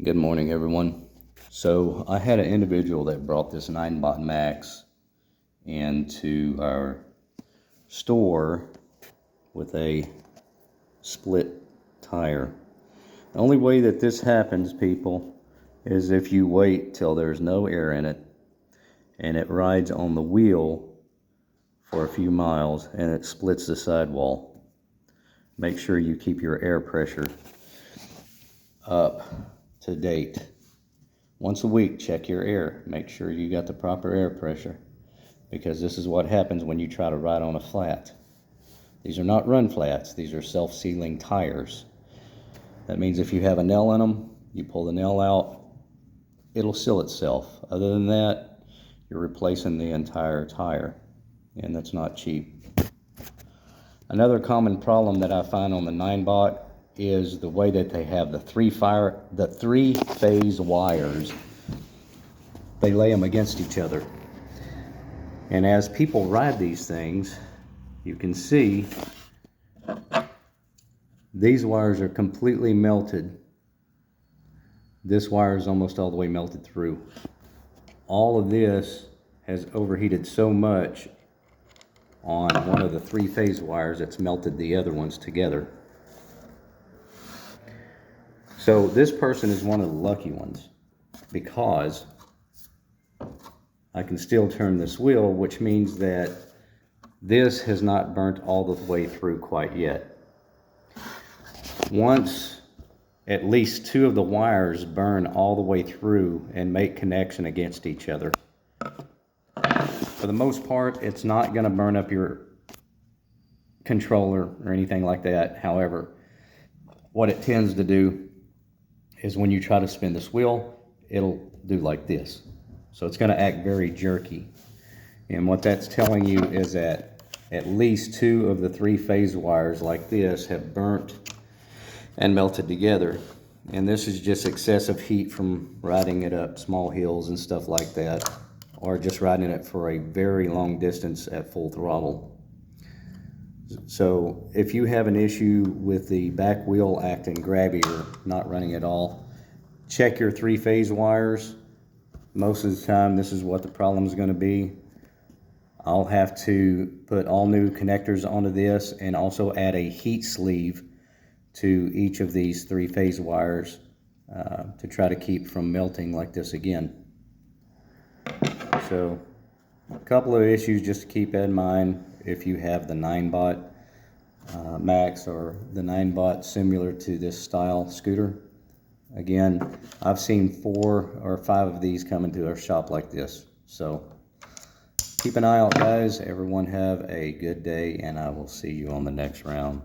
Good morning, everyone. So I had an individual that brought this 9-bot Max into our store with a split tire. The only way that this happens, people, is if you wait till there's no air in it and it rides on the wheel for a few miles and it splits the sidewall. Make sure you keep your air pressure up to date. Once a week, check your air. Make sure you got the proper air pressure, because this is what happens when you try to ride on a flat. These are not run flats. These are self-sealing tires. That means if you have a nail in them, you pull the nail out, it'll seal itself. Other than that, you're replacing the entire tire, and that's not cheap. Another common problem that I find on the 9-bot is the way that they have the three-phase wires. They lay them against each other. And as people ride these things, you can see these wires are completely melted. This wire is almost all the way melted through. All of this has overheated so much on one of the three-phase wires it's melted the other ones together. So this person is one of the lucky ones, because I can still turn this wheel, which means that this has not burnt all the way through quite yet. Once at least two of the wires burn all the way through and make connection against each other, for the most part, it's not going to burn up your controller or anything like that. However, what it tends to do is when you try to spin this wheel, it'll do like this. So it's going to act very jerky. And what that's telling you is that at least two of the three-phase wires like this have burnt and melted together. And this is just excessive heat from riding it up small hills and stuff like that, or just riding it for a very long distance at full throttle. So if you have an issue with the back wheel acting grabby or not running at all, check your three-phase wires. Most of the time, this is what the problem is going to be. I'll have to put all new connectors onto this and also add a heat sleeve to each of these three-phase wires to try to keep from melting like this again. So a couple of issues just to keep in mind if you have the 9-bot Max or the 9-bot similar to this style scooter. Again, I've seen 4 or 5 of these come into our shop like this. So keep an eye out, guys. Everyone have a good day, and I will see you on the next round.